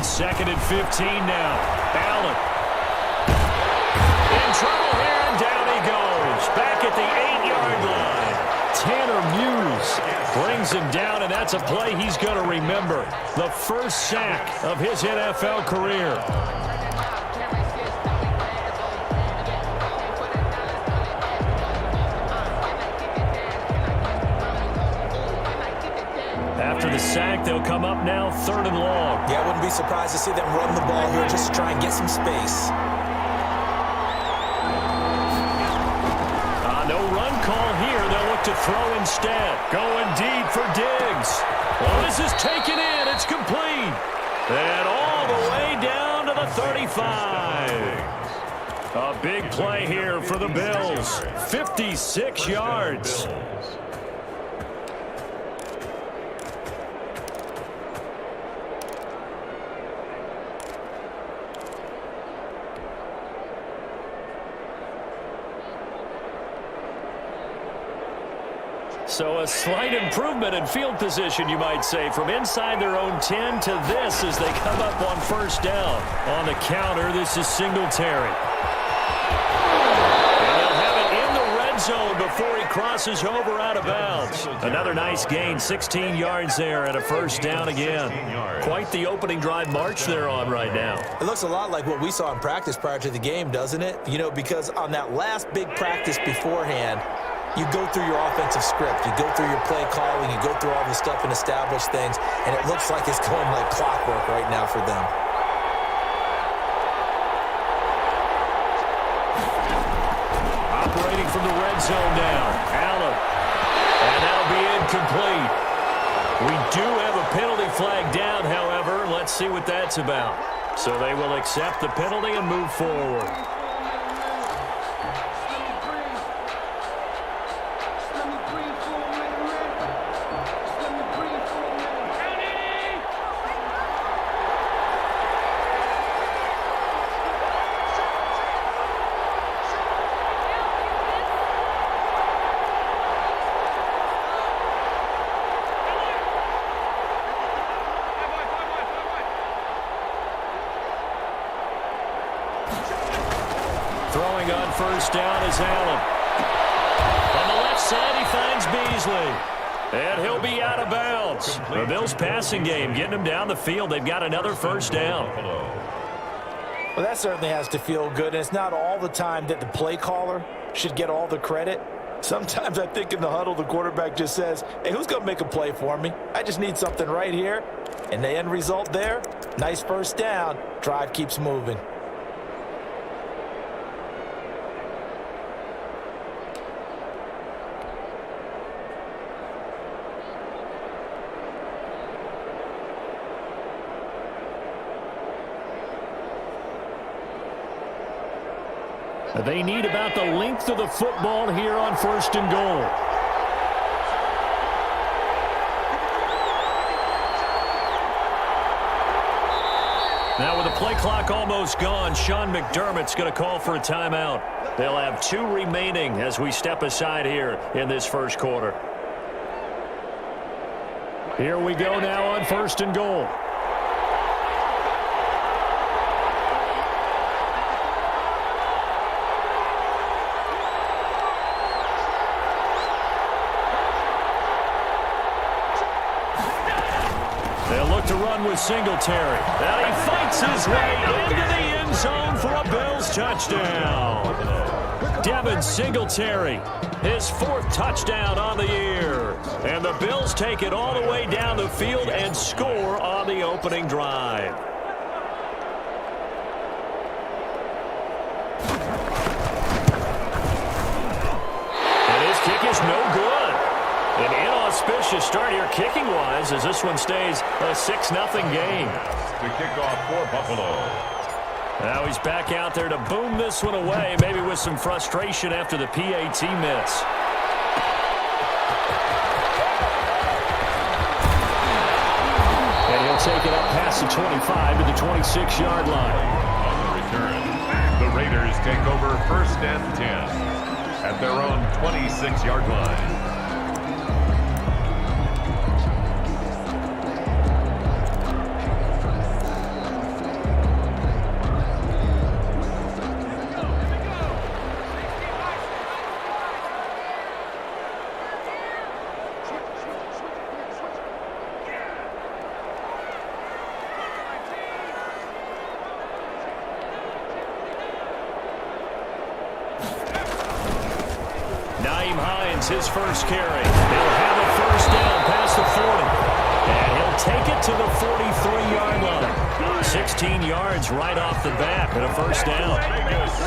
2nd and 15 now. Allen. In trouble here, and down he goes. Back at the 8-yard line. Tanner Muse brings him down, and that's a play he's going to remember. The first sack of his NFL career. After the sack, they'll come up now 3rd and long. Yeah, I wouldn't be surprised to see them run the ball here just to try and get some space. No run call here. They'll look to throw instead. Going deep for Diggs. Well, this is taken in. It's complete. And all the way down to the 35. A big play here for the Bills. 56 yards. So a slight improvement in field position, you might say, from inside their own 10 to this as they come up on 1st down. On the counter, this is Singletary. And they'll have it in the red zone before he crosses over out of bounds. Another nice gain, 16 yards there and a 1st down again. Quite the opening drive march they're on right now. It looks a lot like what we saw in practice prior to the game, doesn't it? You know, because on that last big practice beforehand, you go through your offensive script, you go through your play calling, you go through all the stuff and establish things, and it looks like it's going like clockwork right now for them. Operating from the red zone now, Allen. And that'll be incomplete. We do have a penalty flag down, however. Let's see what that's about. So they will accept the penalty and move forward. Throwing on 1st down is Allen. On the left side, he finds Beasley. And he'll be out of bounds. The Bills passing game getting him down the field. They've got another 1st down. Well, that certainly has to feel good. And it's not all the time that the play caller should get all the credit. Sometimes I think in the huddle, the quarterback just says, hey, who's going to make a play for me? I just need something right here. And the end result there, nice 1st down. Drive keeps moving. They need about the length of the football here on 1st and goal. Now with the play clock almost gone, Sean McDermott's going to call for a timeout. They'll have 2 remaining as we step aside here in this 1st quarter. Here we go now on 1st and goal. They'll look to run with Singletary. And he fights his way into the end zone for a Bills touchdown. Devin Singletary, his 4th touchdown on the year. And the Bills take it all the way down the field and score on the opening drive. And his kick is no good. An inauspicious start here kicking-wise as this one stays a 6-0 game. The kickoff for Buffalo. Now he's back out there to boom this one away, maybe with some frustration after the PAT miss. And he'll take it up past the 25 to the 26-yard line. On the return, the Raiders take over 1st and 10 at their own 26-yard line. finds his first carry. He'll have a first down past the 40. And he'll take it to the 43-yard line. 16 yards right off the bat and a first down.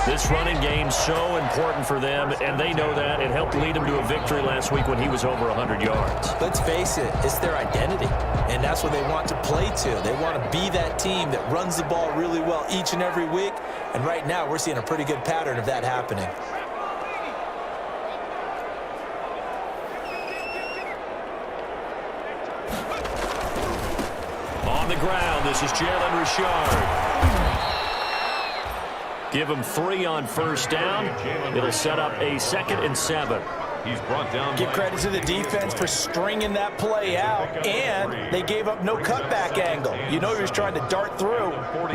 This running game's so important for them, and they know that. It helped lead them to a victory last week when he was over 100 yards. Let's face it, it's their identity, and that's what they want to play to. They want to be that team that runs the ball really well each and every week, and right now we're seeing a pretty good pattern of that happening. On the ground, this is Jalen Richard. Give him 3 on first down. It'll set up a 2nd and 7. He's brought down. Give credit to the defense for stringing that play out, and they gave up no cutback angle. You know he was trying to dart through.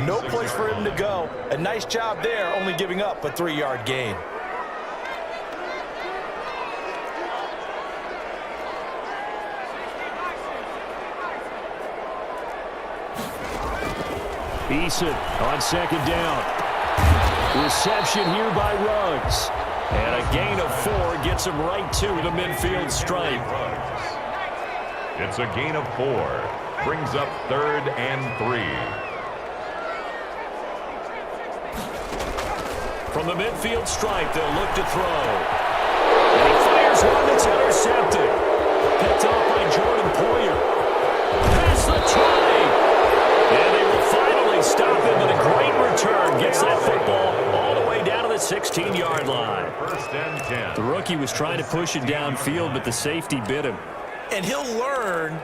No place for him to go. A nice job there, only giving up a 3-yard gain. Eason on 2nd down. Reception here by Ruggs. And a gain of 4 gets him right to the midfield stripe. It's a gain of 4. Brings up 3rd and 3. From the midfield stripe, they'll look to throw. And he fires one that's intercepted. Picked off by Jordan Poyer. Past the 20. And they will finally stop him with a great return. Gets that football all the way down to the 16-yard line. 1st and 10. The rookie was trying to push it downfield, but the safety bit him. And he'll learn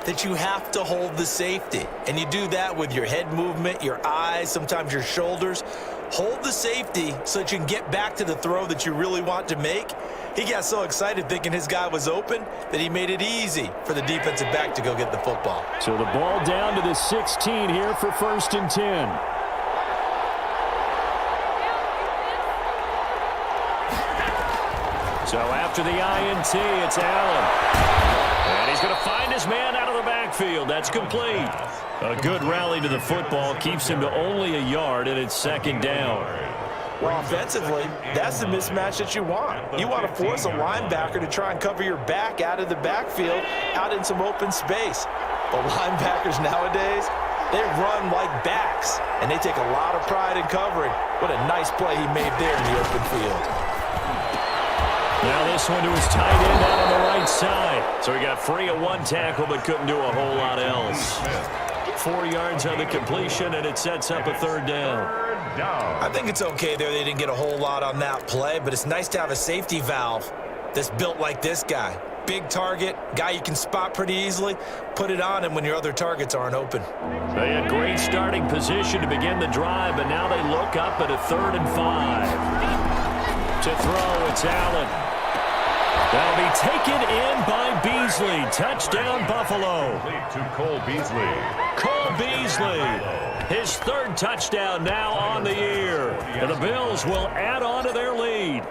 that you have to hold the safety. And you do that with your head movement, your eyes, sometimes your shoulders. Hold the safety so that you can get back to the throw that you really want to make. He got so excited thinking his guy was open that he made it easy for the defensive back to go get the football. So the ball down to the 16 here for 1st and 10. So after the INT, it's Allen. And he's going to find his man out of the backfield. That's complete. A good rally to the football keeps him to only a yard, and it's 2nd down. Well, offensively, that's the mismatch that you want. You want to force a linebacker to try and cover your back out of the backfield, out in some open space. The linebackers nowadays, they run like backs, and they take a lot of pride in covering. What a nice play he made there in the open field. Now this one to his tight end out on the right side. So he got free of 1 tackle, but couldn't do a whole lot else. 4 yards on the completion, and it sets up a 3rd down. I think it's okay there. They didn't get a whole lot on that play, but it's nice to have a safety valve that's built like this guy. Big target, guy you can spot pretty easily. Put it on him when your other targets aren't open. They had great starting position to begin the drive, but now they look up at a 3rd and 5. To throw, it's Allen. That'll be taken in by Beasley. Touchdown, Buffalo. To Cole Beasley. Cole Beasley, his 3rd touchdown now on the year. And the Bills will add on to their lead.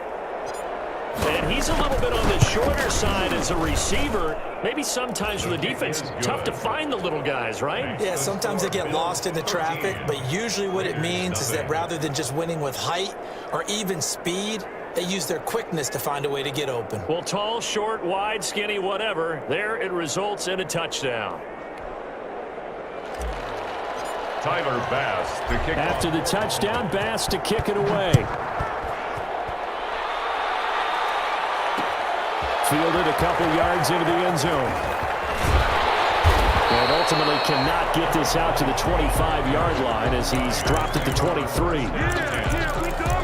And he's a little bit on the shorter side as a receiver. Maybe sometimes for the defense, tough to find the little guys, right? Yeah, sometimes they get lost in the traffic, but usually what it means is that rather than just winning with height or even speed, they use their quickness to find a way to get open. Well, tall, short, wide, skinny, whatever, there it results in a touchdown. Tyler Bass to kick After off. the touchdown, Bass to kick it away. Fielded a couple yards into the end zone. And ultimately cannot get this out to the 25-yard line as he's dropped at the 23.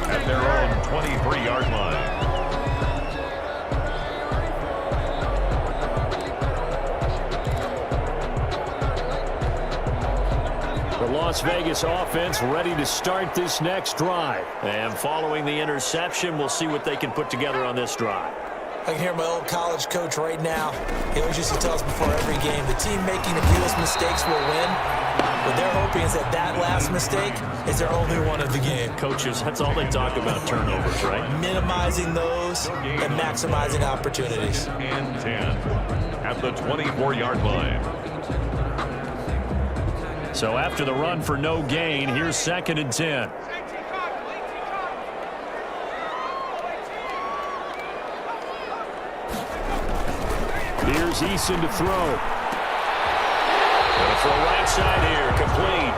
At their own 23-yard line. The Las Vegas offense ready to start this next drive. And following the interception, we'll see what they can put together on this drive. I can hear my old college coach right now. He always used to tell us before every game, the team making the fewest mistakes will win. What they're hoping is that that last mistake is their only one of the game. Coaches, that's all they talk about, turnovers, right? Minimizing those and maximizing opportunities. And 10 at the 24-yard line. So after the run for no gain, here's 2nd and 10. Here's Eason to throw. Gonna throw right side here, complete.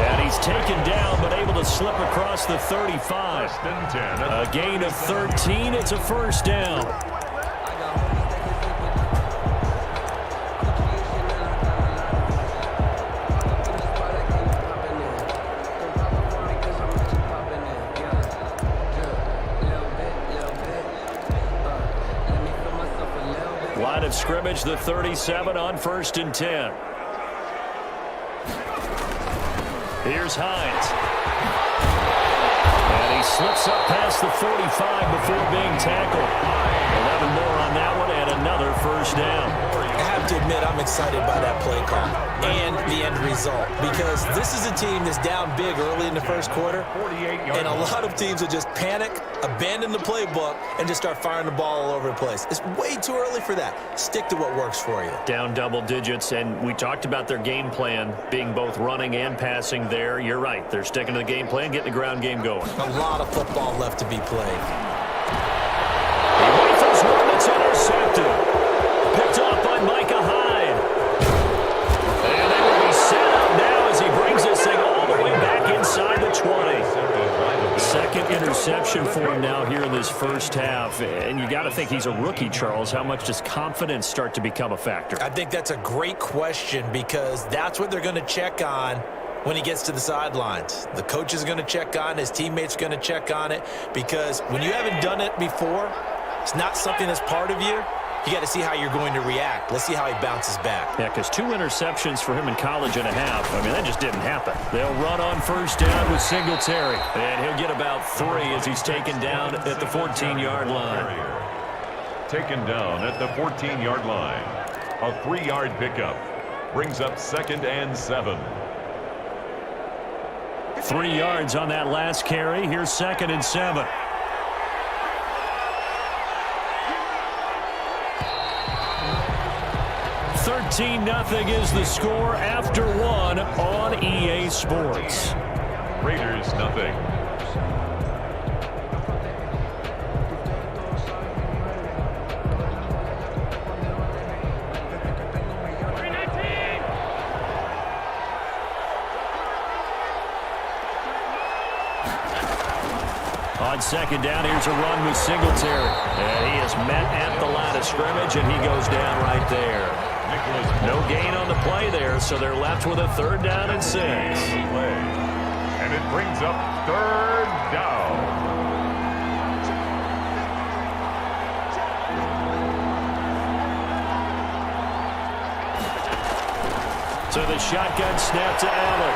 And he's taken down, but able to slip across the 35. A gain of 13. It's a first down. Line of scrimmage, the 37 on 1st and 10. Here's Hines. And he slips up past the 45 before being tackled. 11 more on that one and another first down. I have to admit I'm excited by that play call and the end result because this is a team that's down big early in the first quarter, and a lot of teams will just panic, abandon the playbook, and just start firing the ball all over the place. It's way too early for that. Stick to what works for you. Down double digits, and we talked about their game plan being both running and passing there. You're right. They're sticking to the game plan, getting the ground game going. A lot of football left to be played. He rifles one that's intercepted. Picked off by Micah Hyde. And they will be set up now as he brings this thing all the way back inside the 20. Second interception for him now here in this first half. And you got to think he's a rookie, Charles. How much does confidence start to become a factor? I think that's a great question because that's what they're going to check on when he gets to the sidelines. The coach is going to check on, his teammates going to check on it, because when you haven't done it before, it's not something that's part of you. You got to see how you're going to react. Let's see how he bounces back. Yeah, because 2 interceptions for him in college and a half. I mean, that just didn't happen. They'll run on first down with Singletary. And he'll get about 3 as he's taken down at the 14-yard line. Taken down at the 14-yard line. A 3-yard pickup. Brings up 2nd and 7. 3 yards on that last carry. Here's 2nd and 7. $13-0 is the score after 1 on EA Sports. Raiders nothing. On 2nd down, here's a run with Singletary. And he is met at the line of scrimmage, and he goes down right there. No gain on the play there, so they're left with a 3rd down and 6. And it brings up 3rd down. So the shotgun snap to Allen.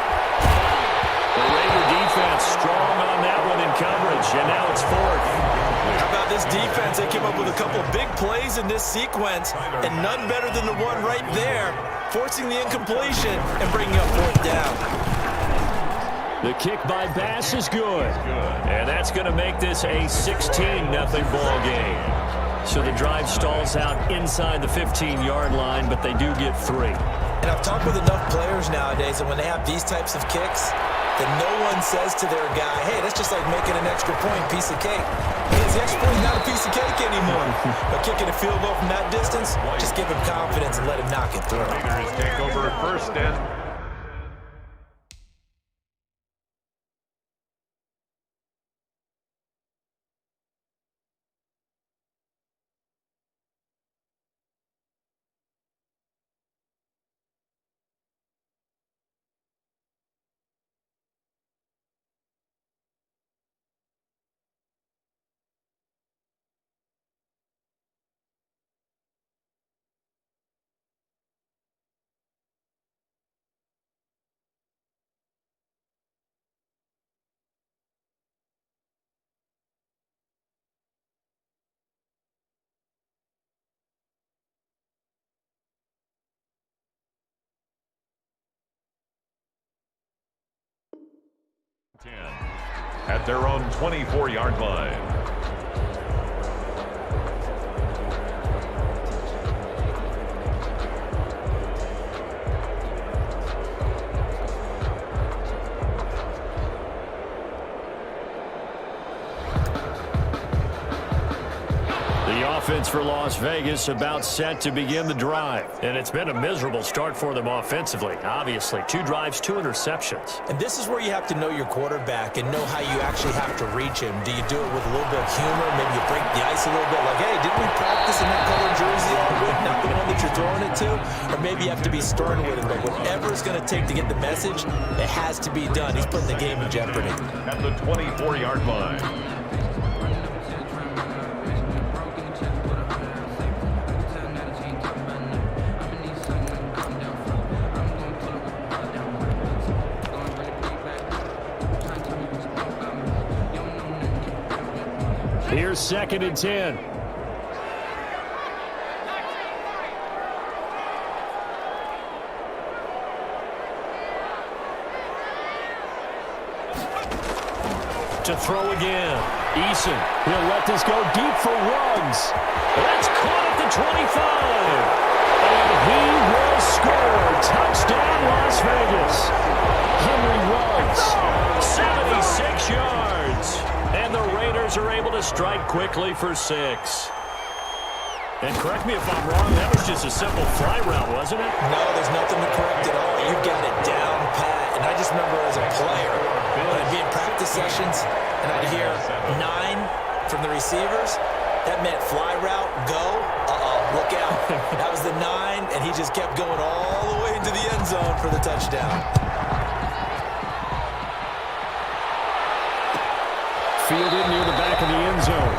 The Raider defense strong on that one in coverage, and now it's 4th. How about this defense? They came up with a couple big plays in this sequence, and none better than the one right there, forcing the incompletion and bringing up 4th down. The kick by Bass is good. And that's going to make this a 16-0 ball game. So the drive stalls out inside the 15-yard line, but they do get 3. And I've talked with enough players nowadays, and when they have these types of kicks, that no one says to their guy, hey, that's just like making an extra point, piece of cake. Because the extra point is not a piece of cake anymore. But kicking a field goal from that distance, just give him confidence and let him knock it through. Raiders take over 1st and at their own 24-yard line. offense for Las Vegas about set to begin the drive. And it's been a miserable start for them offensively. Obviously, 2 drives, 2 interceptions. And this is where you have to know your quarterback and know how you actually have to reach him. Do you do it with a little bit of humor? Maybe you break the ice a little bit, like, hey, didn't we practice in that color jersey all week, not the one that you're throwing it to? Or maybe you have to be stern with him, but whatever it's going to take to get the message, it has to be done. He's putting the game in jeopardy. At the 24-yard line. Here's 2nd and 10. To throw again. Eason, he'll let this go deep for Ruggs. That's caught at the 25. And he will score. Touchdown, Las Vegas. Henry Ruggs, 76 yards. And the Raiders are able to strike quickly for 6. And correct me if I'm wrong, that was just a simple fly route, wasn't it? No, there's nothing to correct at all. You got it down pat. And I just remember as a player, when I'd be in practice sessions and I'd hear 9 from the receivers, that meant fly route, go, look out. That was the 9, and he just kept going all the way into the end zone for the touchdown. Fielded near the back of the end zone.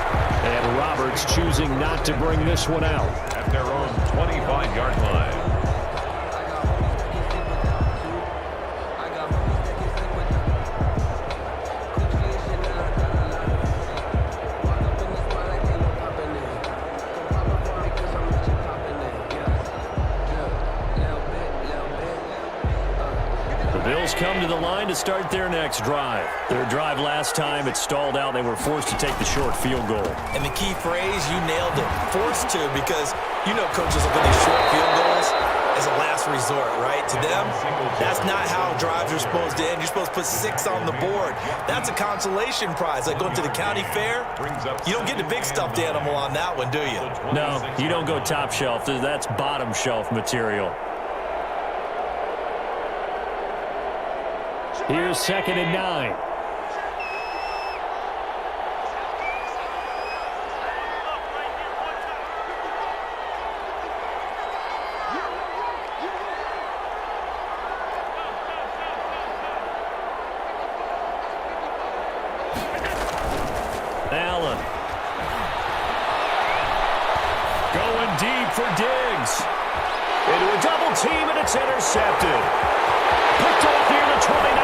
And Roberts choosing not to bring this one out. At their own 25-yard line. Bills come to the line to start their next drive. Their drive last time, it stalled out. They were forced to take the short field goal. And the key phrase, you nailed it, forced to, because you know coaches look at these short field goals as a last resort, right? To them, that's not how drives are supposed to end. You're supposed to put 6 on the board. That's a consolation prize. Like going to the county fair, you don't get the big stuffed animal on that one, do you? No, you don't go top shelf. That's bottom shelf material. Here's 2nd and 9. Allen. Going deep for Diggs. Into a double team, and it's intercepted. Picked off near the 29.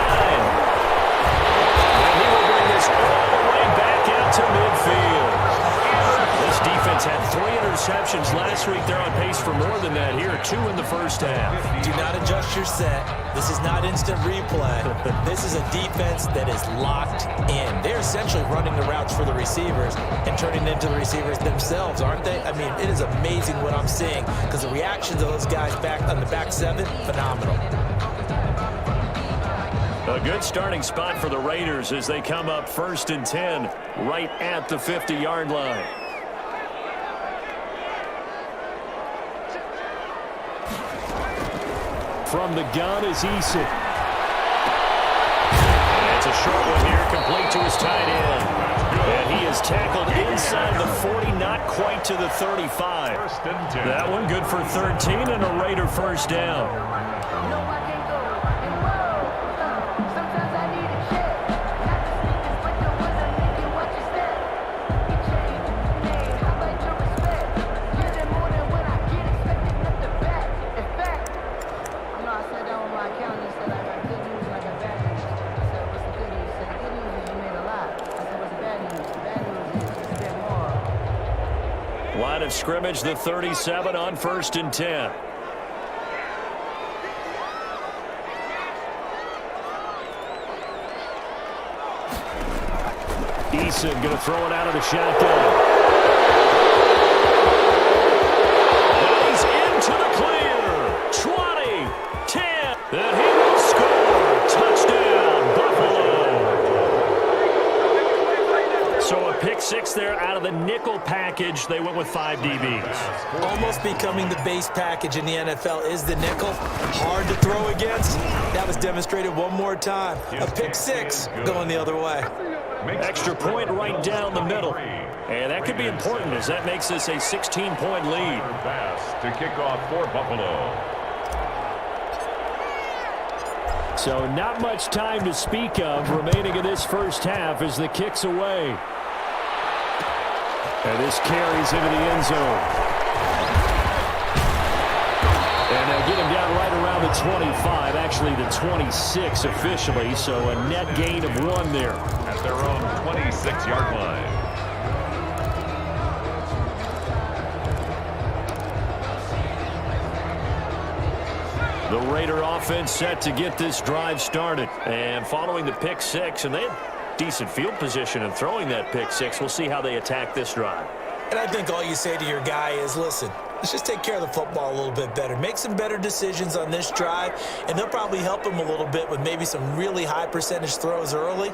And he will bring this all the way back out to midfield. This defense had 3 interceptions last week. They're on pace for more than that here. 2 in the first half. Do not adjust your set. This is not instant replay. This is a defense that is locked in. They're essentially running the routes for the receivers and turning it into the receivers themselves, aren't they? I mean, it is amazing what I'm seeing because the reactions of those guys back on the back 7, phenomenal. A good starting spot for the Raiders as they come up 1st and 10 right at the 50-yard line. From the gun is Eason. It's a short one here, complete to his tight end. And he is tackled inside the 40, not quite to the 35. That one good for 13 and a Raider first down. Line of scrimmage, the 37 on 1st and 10. Eason going to throw it out of the shotgun. He's into the clear. 20, 10, and he will score. Touchdown, Buffalo. So a pick six there out of the nickel package. They went with 5 DBs. Almost becoming the base package in the NFL is the nickel. Hard to throw against. That was demonstrated one more time. A pick six going the other way. Extra point right down the middle. And that could be important as that makes this a 16-point lead. Pass to kick off for Buffalo. So not much time to speak of remaining in this first half as the kick's away. And this carries into the end zone. And they'll get him down right around the 25, actually the 26 officially, so a net gain of 1 there. At their own 26-yard line. The Raider offense set to get this drive started. And following the pick six, and they had decent field position in throwing that pick six. We'll see how they attack this drive. And I think all you say to your guy is, listen, let's just take care of the football a little bit better. Make some better decisions on this drive, and they'll probably help him a little bit with maybe some really high percentage throws early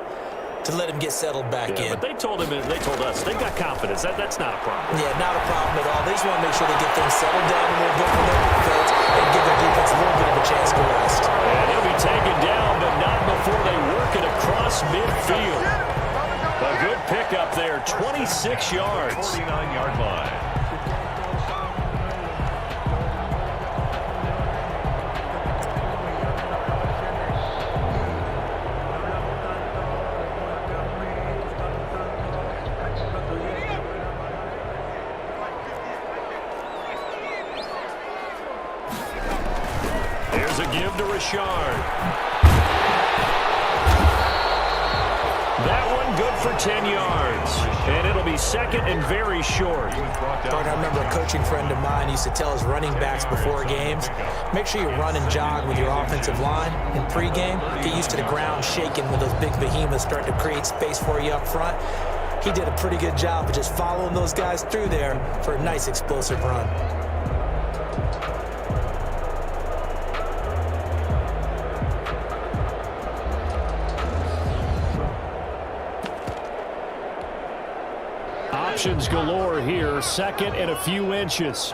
to let him get settled back in. But they told him, they told us, they've got confidence. That's not a problem. Yeah, not a problem at all. They just want to make sure they get things settled down a little bit for their defense and give their defense a little bit of a chance to rest. And he'll be taken down, but not before they work it across midfield. A good pickup there, 26 yards. 49-yard line. Here's a give to Richard. That one good for 10 yards. And it'll be second and very short. I remember a coaching friend of mine used to tell his running backs before games, make sure you run and jog with your offensive line in pregame. Get used to the ground shaking when those big behemoths start to create space for you up front. He did a pretty good job of just following those guys through there for a nice explosive run. Options galore here, second and a few inches.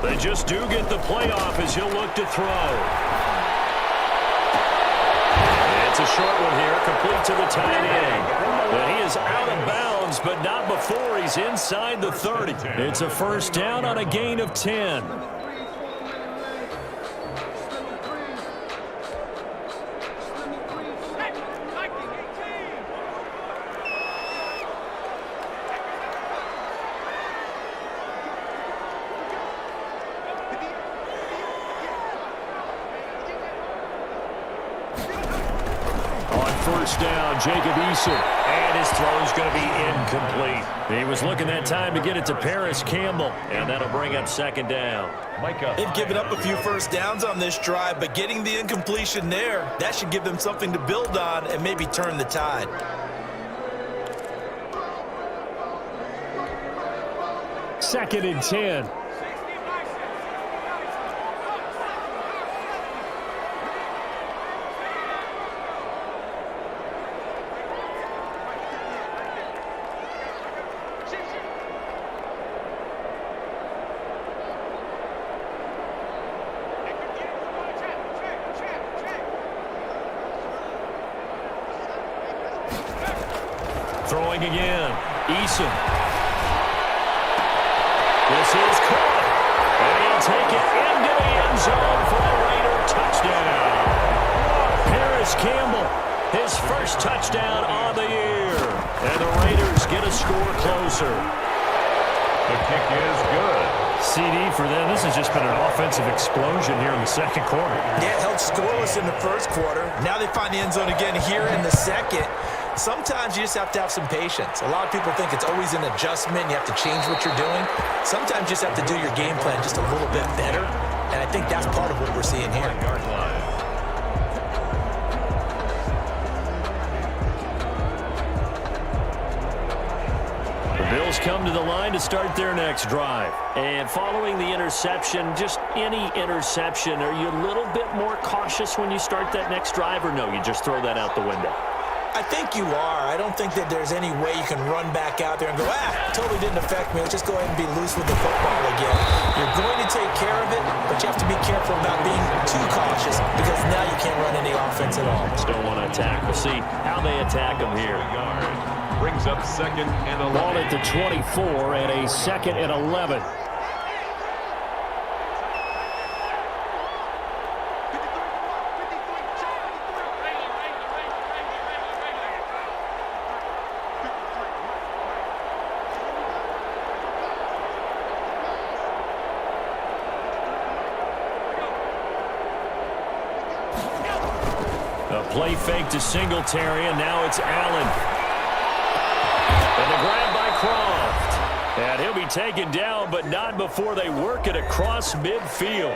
They just do get the playoff as he'll look to throw. It's a short one here, complete to the tight end. And he is out of bounds, but not before he's inside the 30. It's a first down on a gain of 10. First down, Jacob Eason. And his throw is going to be incomplete. He was looking that time to get it to Paris Campbell. And that'll bring up second down. They've given up a few first downs on this drive, but getting the incompletion there, that should give them something to build on and maybe turn the tide. Second and 10. Throwing again. Eason. This is caught. And he'll take it into the end zone for a Raider touchdown. Paris Campbell, his first touchdown on the year. And the Raiders get a score closer. The kick is good. CD for them. This has just been an offensive explosion here in the second quarter. Yeah, held scoreless in the first quarter. Now they find the end zone again here in the second. Sometimes you just have to have some patience. A lot of people think it's always an adjustment. You have to change what you're doing. Sometimes you just have to do your game plan just a little bit better. And I think that's part of what we're seeing here. Yard line. come to the line to start their next drive. And following the interception, just any interception, are you a little bit more cautious when you start that next drive, or no, you just throw that out the window? I think you are. I don't think that there's any way you can run back out there and go, totally didn't affect me. Let's just go ahead and be loose with the football again. You're going to take care of it, but you have to be careful about being too cautious because now you can't run any offense at all. Just don't want to attack. We'll see how they attack them here. Brings up 2nd and 11. Ball at the 24 and a 2nd and 11. A play fake to Singletary, and now it's Allen. And the grab by Croft. And he'll be taken down, but not before they work it across midfield.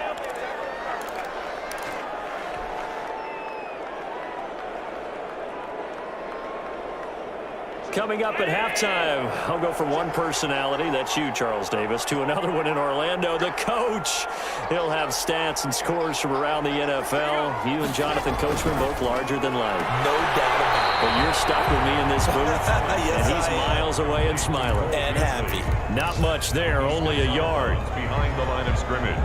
Coming up at halftime, I'll go from one personality, that's you, Charles Davis, to another one in Orlando, the coach. He'll have stats and scores from around the NFL. You and Jonathan Coachman both larger than life. No doubt about it. But you're stuck with me in this booth, Yes, and he's miles away and smiling. And happy. Not much there, only a yard. Behind the line of scrimmage.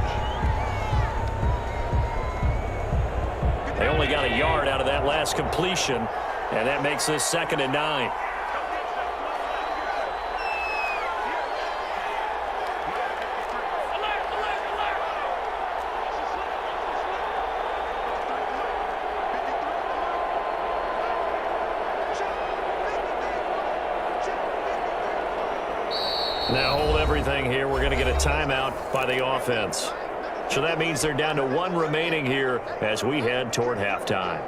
They only got a yard out of that last completion, and that makes this 2nd and 9. Now hold everything here. We're going to get a timeout by the offense. So that means they're down to 1 remaining here as we head toward halftime.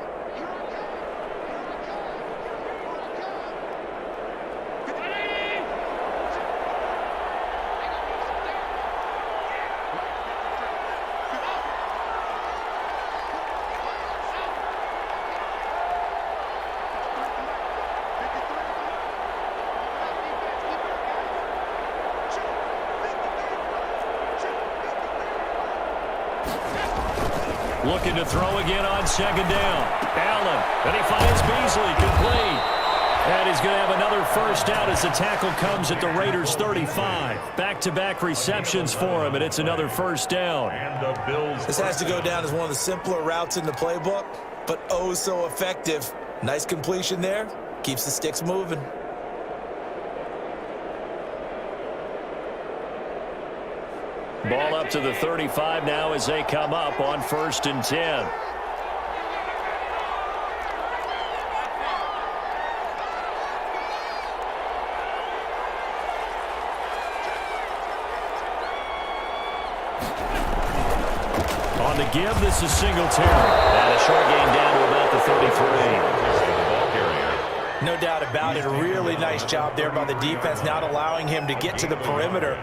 Looking to throw again on 2nd down. Allen, and he finds Beasley, complete. And he's going to have another first down as the tackle comes at the Raiders' 35. Back-to-back receptions for him, and it's another first down. And the Bills. This has to go down as one of the simpler routes in the playbook, but oh so effective. Nice completion there. Keeps the sticks moving. Ball up to the 35 now as they come up on 1st and 10. On the give, this is Singletary. And a short gain down to about the 33. No doubt about it. A really nice job there by the defense, not allowing him to get to the perimeter.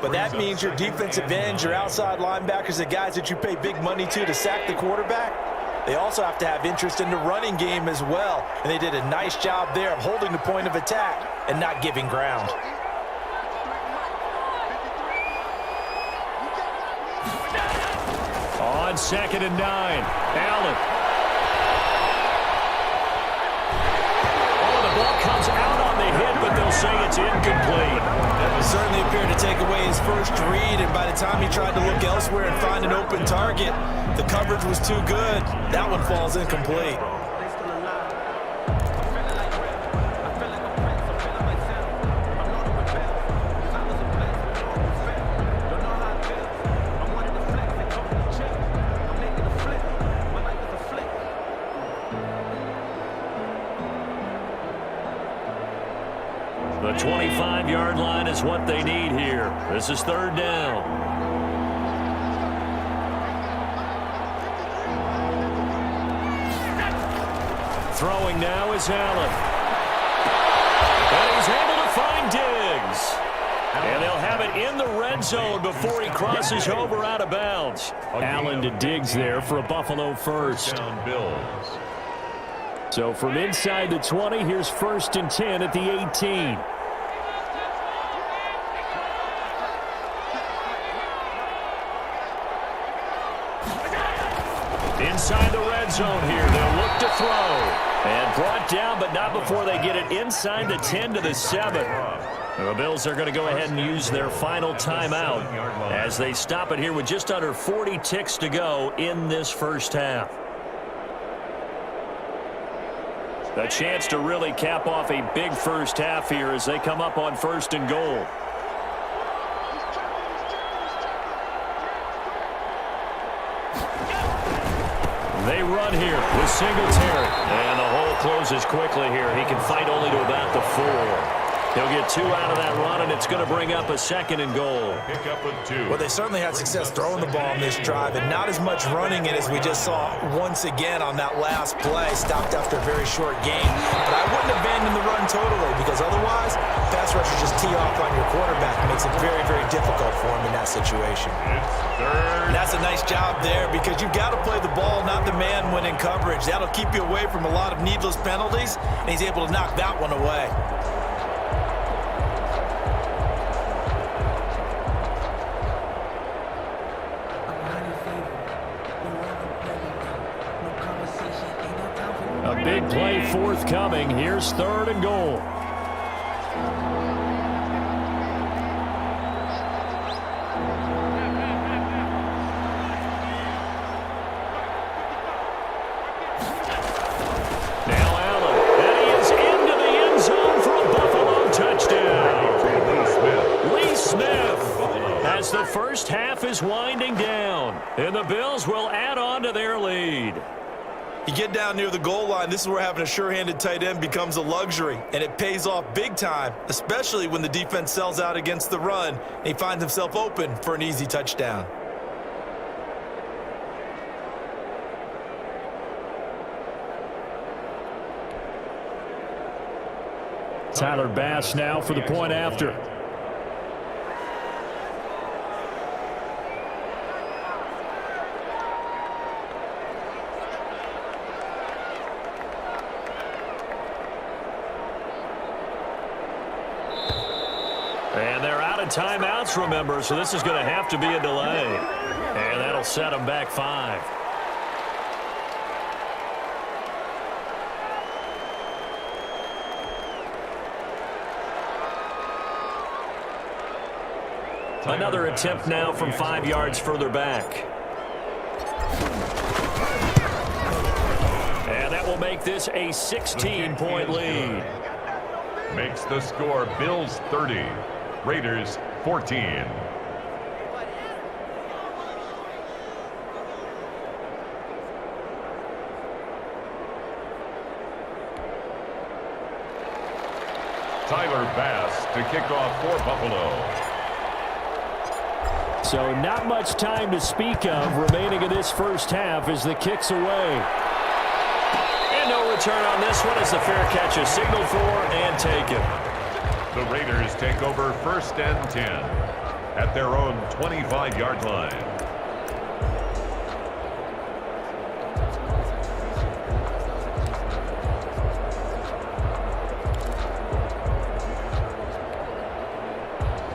But that means your defensive ends, your outside linebackers, the guys that you pay big money to sack the quarterback, they also have to have interest in the running game as well. And they did a nice job there of holding the point of attack and not giving ground. On 2nd and 9, Allen. Oh, the ball comes out on the hit, but they'll say it's incomplete. Certainly appeared to take away his first read, and by the time he tried to look elsewhere and find an open target, the coverage was too good. That one falls incomplete. The 25-yard line is what they need here. This is 3rd down. Throwing now is Allen. And he's able to find Diggs. And they'll have it in the red zone before he crosses over out of bounds. Allen to Diggs there for a Buffalo first. Down Bills. So from inside the 20, here's 1st and 10 at the 18. Inside the red zone here. They'll look to throw. And brought down, but not before they get it inside the 10 to the 7. The Bills are going to go ahead and use their final timeout as they stop it here with just under 40 ticks to go in this first half. A chance to really cap off a big first half here as they come up on 1st and goal. They run here with Singletary. And the hole closes quickly here. He can fight only to about the 4. He'll get 2 out of that run, and it's going to bring up a 2nd and goal. Pick up a 2. Well, they certainly had success throwing the ball on this drive, and not as much running it as we just saw once again on that last play. Stopped after a very short game. But I wouldn't abandon the run totally, because otherwise, pass rushers just tee off on your quarterback. It makes it very, very difficult for him in that situation. It's 3rd. And that's a nice job there, because you've got to play the ball, not the man when in coverage. That'll keep you away from a lot of needless penalties, and he's able to knock that one away. A big play forthcoming. Here's 3rd and goal. Now Allen. And he is into the end zone for a Buffalo touchdown. Lee Smith as the first half is winding down. And the Bills will add on to their lead. You get down near the goal line, this is where having a sure-handed tight end becomes a luxury, and it pays off big time, especially when the defense sells out against the run, and he finds himself open for an easy touchdown. Tyler Bass now for the point after. And they're out of timeouts, remember, so this is going to have to be a delay. And that'll set them back 5. Another attempt now from 5 yards further back. And that will make this a 16-point lead. Makes the score Bills 30, Raiders 14. Tyler Bass to kick off for Buffalo. So not much time to speak of remaining in this first half as the kick's away. And no return on this one as the fair catch is signaled for and taken. The Raiders take over 1st and 10 at their own 25-yard line.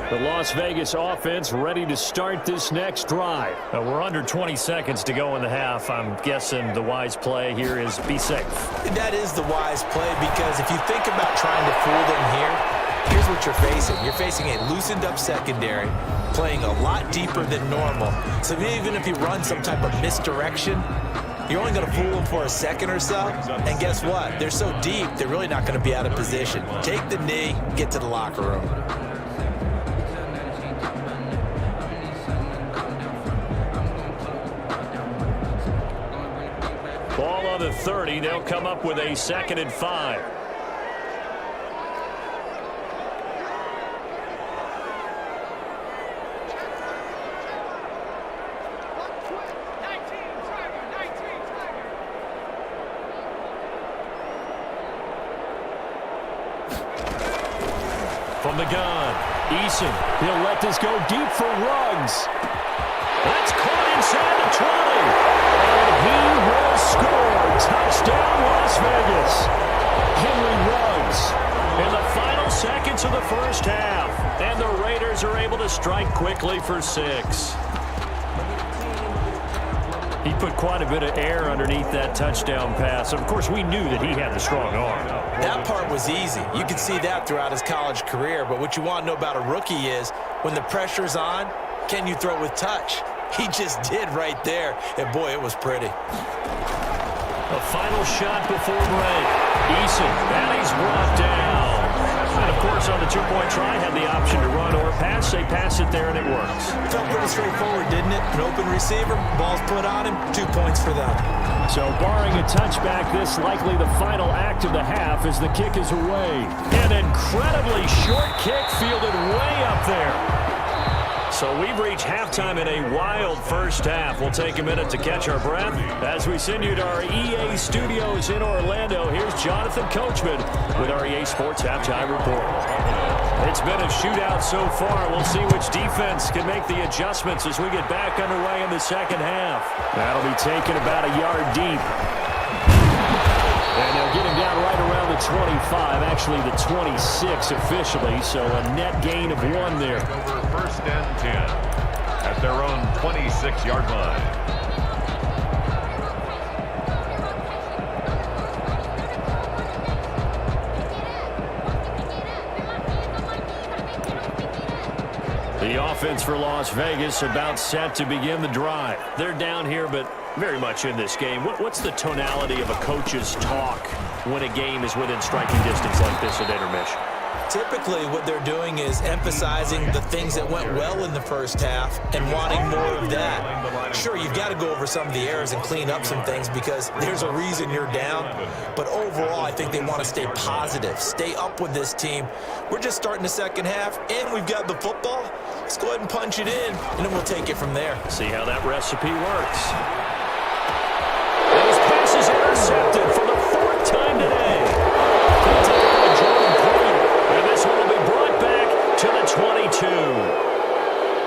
The Las Vegas offense ready to start this next drive. We're under 20 seconds to go in the half. I'm guessing the wise play here is be safe. That is the wise play, because if you think about trying to fool them here, here's what you're facing. You're facing a loosened up secondary, playing a lot deeper than normal. So even if you run some type of misdirection, you're only going to fool them for a second or so. And guess what? They're so deep, they're really not going to be out of position. Take the knee, get to the locker room. Ball on the 30. They'll come up with a 2nd and 5. From the gun, Eason. He'll let this go deep for Ruggs. That's caught inside the 20. And he will score. Touchdown, Las Vegas. Henry Ruggs in the final seconds of the first half. And the Raiders are able to strike quickly for 6. He put quite a bit of air underneath that touchdown pass. Of course, we knew that he had the strong arm. That part was easy. You could see that throughout his college career. But what you want to know about a rookie is when the pressure's on, can you throw with touch? He just did right there. And, boy, it was pretty. A final shot before break. Eason, and he's brought down. And, of course, on the two-point try, had the option to run or pass. They pass it there, and it works. Felt pretty straightforward, didn't it? An open receiver, ball's put on him, 2 points for them. So, barring a touchback, this likely the final act of the half as the kick is away. An incredibly short kick fielded way up there. So we've reached halftime in a wild first half. We'll take a minute to catch our breath as we send you to our EA studios in Orlando. Here's Jonathan Coachman with our EA Sports Halftime Report. It's been a shootout so far. We'll see which defense can make the adjustments as we get back underway in the second half. That'll be taken about a yard deep. And they'll get him down right around the 25, actually the 26 officially, so a net gain of 1 there. Over first and 10 at their own 26-yard line. The offense for Las Vegas about set to begin the drive. They're down here, but very much in this game. What's the tonality of a coach's talk when a game is within striking distance like this at intermission? Typically, what they're doing is emphasizing the things that went well in the first half and wanting more of that. Sure, you've got to go over some of the errors and clean up some things because there's a reason you're down. But overall, I think they want to stay positive, stay up with this team. We're just starting the second half, and we've got the football. Let's go ahead and punch it in, and then we'll take it from there. See how that recipe works. Those passes intercepted for the 4th time today. And this one will be brought back to the 22.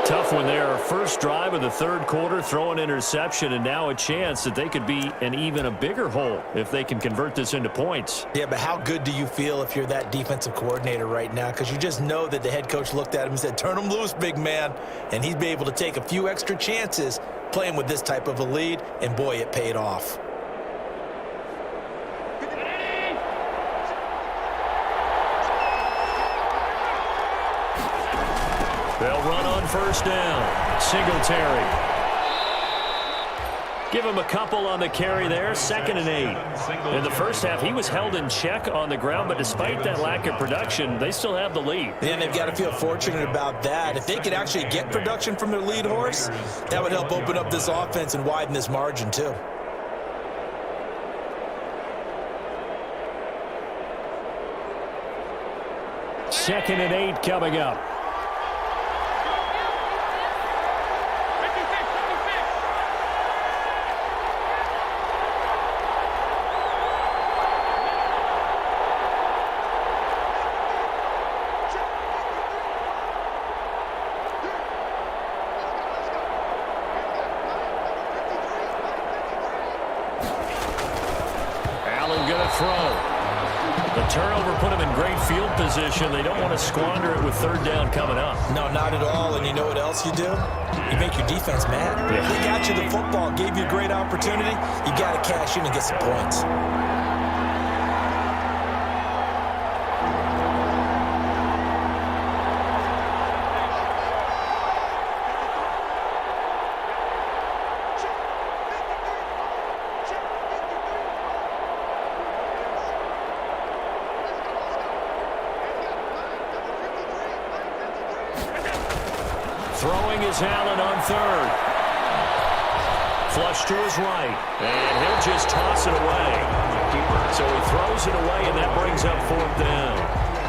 Tough one there. First drive of the third quarter, throw an interception, and now a chance that they could be in even a bigger hole if they can convert this into points. Yeah, but how good do you feel if you're that defensive coordinator right now? Because you just know that the head coach looked at him and said, turn him loose, big man. And he'd be able to take a few extra chances playing with this type of a lead, and boy, it paid off. They'll run on first down. Singletary. Give him a couple on the carry there. 2nd and 8. In the first half, he was held in check on the ground, but despite that lack of production, they still have the lead. And they've got to feel fortunate about that. If they could actually get production from their lead horse, that would help open up this offense and widen this margin too. Second and 8 coming up. The turnover put them in great field position. They don't want to squander it with third down coming up. No, not at all. And you know what else you do? You make your defense mad. Yeah. They got you the football, gave you a great opportunity. You got to cash in and get some points. Throwing is Allen on third. Flush to his right. And he'll just toss it away. So he throws it away, and that brings up 4th down.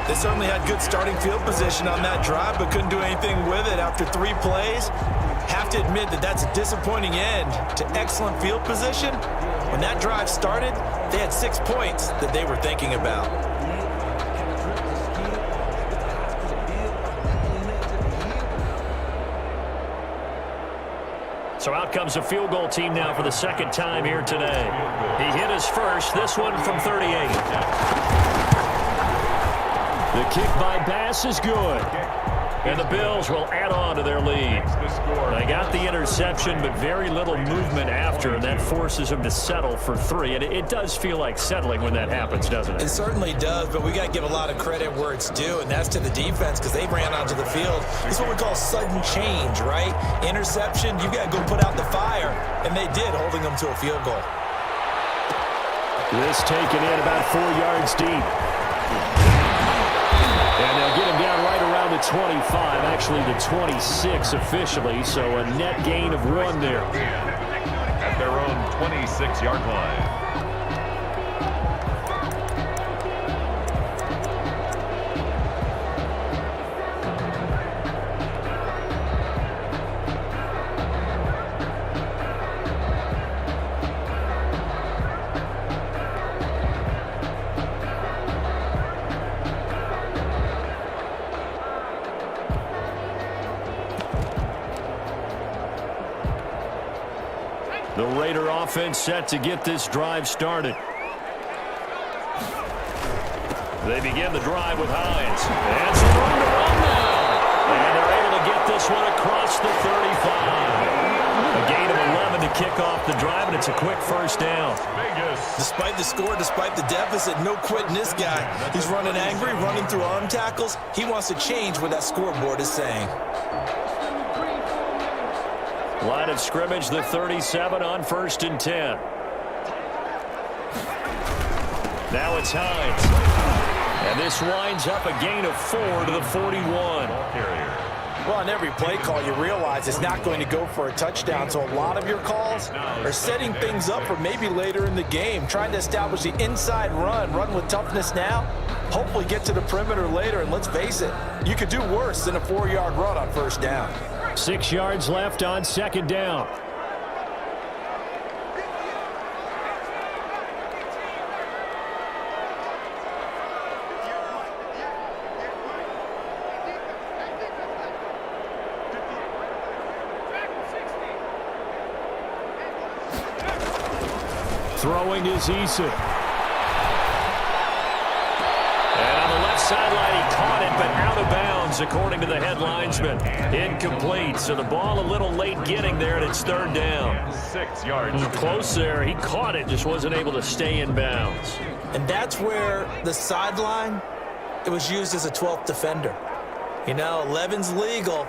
They certainly had good starting field position on that drive, but couldn't do anything with it after 3 plays. Have to admit that that's a disappointing end to excellent field position. When that drive started, they had 6 points that they were thinking about. So out comes a field goal team now for the 2nd time here today. He hit his first, this one from 38. The kick by Bass is good. And the Bills will add on to their lead. They got the interception, but very little movement after, and that forces them to settle for 3. And it does feel like settling when that happens, doesn't it? It certainly does, but we got to give a lot of credit where it's due, and that's to the defense because they ran onto the field. This is what we call sudden change, right? Interception, you got to go put out the fire, and they did, holding them to a field goal. This taken in about 4 yards deep. And they'll get him down right around the 25, actually the 26 officially, so a net gain of 1 there. At their own 26-yard line. The Raider offense set to get this drive started. They begin the drive with Hines. And some room to run now. And they're able to get this one across the 35. A gain of 11 to kick off the drive, and it's a quick first down. Despite the score, despite the deficit, no quitting this guy. He's running angry, running through arm tackles. He wants to change what that scoreboard is saying. Line of scrimmage, the 37 on 1st and 10. Now it's Hines. And this winds up a gain of 4 to the 41. Well, on every play call, you realize it's not going to go for a touchdown, so a lot of your calls are setting things up for maybe later in the game, trying to establish the inside run with toughness now, hopefully get to the perimeter later, and let's face it, you could do worse than a 4-yard run on 1st down. 6 yards left on 2nd down. Throwing is Eason. Sideline, he caught it, but out of bounds, according to the head linesman. Incomplete, so the ball a little late getting there, and it's 3rd down. 6 yards. Close there. He caught it, just wasn't able to stay in bounds. And that's where the sideline, it was used as a 12th defender. You know, 11's legal.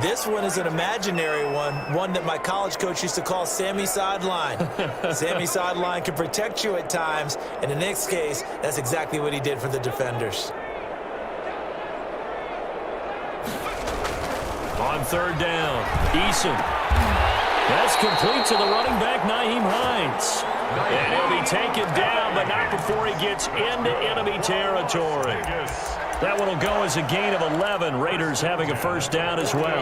This one is an imaginary one that my college coach used to call Sammy Sideline. Sammy Sideline can protect you at times, and in this case, that's exactly what he did for the defenders. On 3rd down, Eason. That's complete to the running back, Nyheim Hines. And he'll be taken down, but not before he gets into enemy territory. That one will go as a gain of 11. Raiders having a 1st down as well.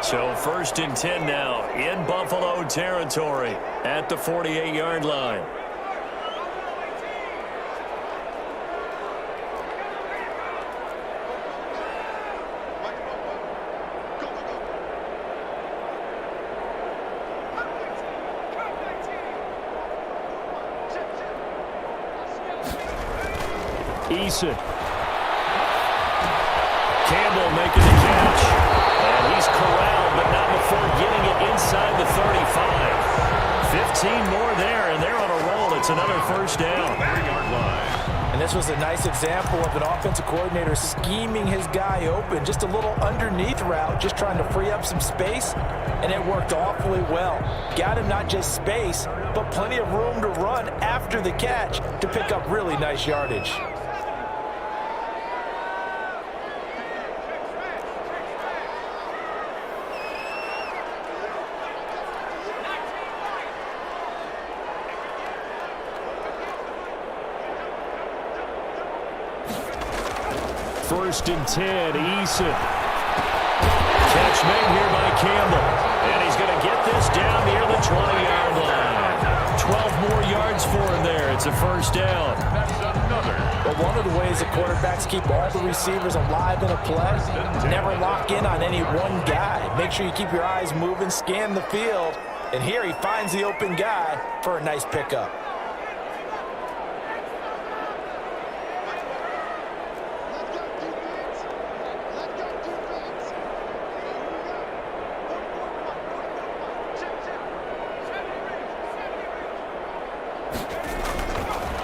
So 1st and 10 now in Buffalo territory at the 48-yard line. Eason. Campbell making the catch. And he's corralled, but not before getting it inside the 35. 15 more there, and they're on a roll. It's another 1st down. 3-yard line. And this was a nice example of an offensive coordinator scheming his guy open. Just a little underneath route, just trying to free up some space, and it worked awfully well. Got him not just space, but plenty of room to run after the catch to pick up really nice yardage. First and 10, Eason. Catch made here by Campbell. And he's going to get this down near the 20-yard line. 12 more yards for him there. It's a 1st down. But one of the ways that quarterbacks keep all the receivers alive in a play, never lock in on any one guy. Make sure you keep your eyes moving, scan the field, and here he finds the open guy for a nice pickup.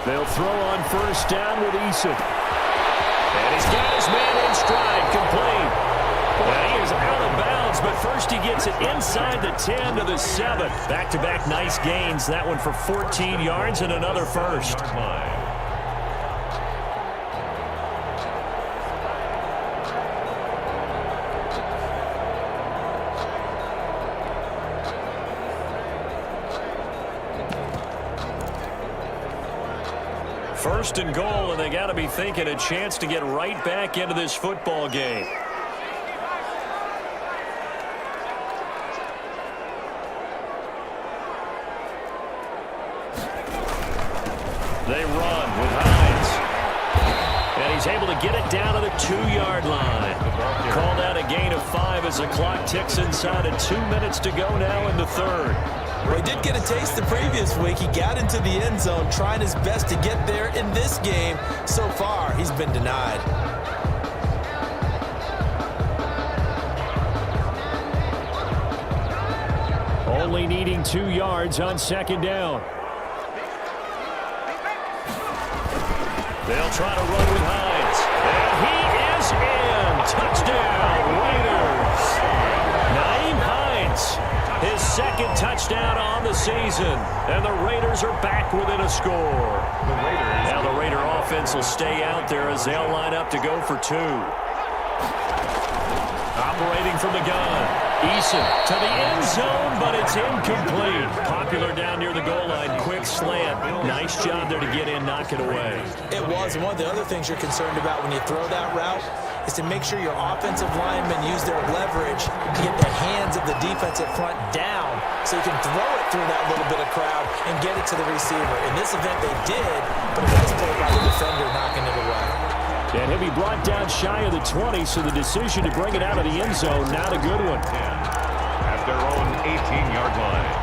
They'll throw on first down with Eason. And he's got his man in stride, complete. And he is out of bounds, but first he gets it inside the 10 to the 7. Back-to-back nice gains. That one for 14 yards and another first. First and goal, and they got to be thinking a chance to get right back into this football game. They run with Hines. And he's able to get it down to the 2-yard line. Called out a gain of 5 as the clock ticks inside of 2 minutes to go now in the third. Well, he did get a taste the previous week. He got into the end zone, trying his best to get there in this game. So far, he's been denied. Only needing 2 yards on second down. They'll try to run with Hines. And he is in. Touchdown, Raiders. Nyheim Hines, his second touchdown on the season. And the Raiders are back within a score. Now the Raider offense will stay out there as they'll line up to go for 2. Operating from the gun. Eason to the end zone, but it's incomplete. Popular down near the goal line. Quick slant. Nice job there to get in, knock it away. It was. And one of the other things you're concerned about when you throw that route is to make sure your offensive linemen use their leverage to get the hands of the defensive front down so you can throw it through that little bit of crowd and get it to the receiver. In this event, they did, but a nice play by the defender knocking it away. And he'll be brought down shy of the 20, so the decision to bring it out of the end zone, not a good one. At their own 18-yard line.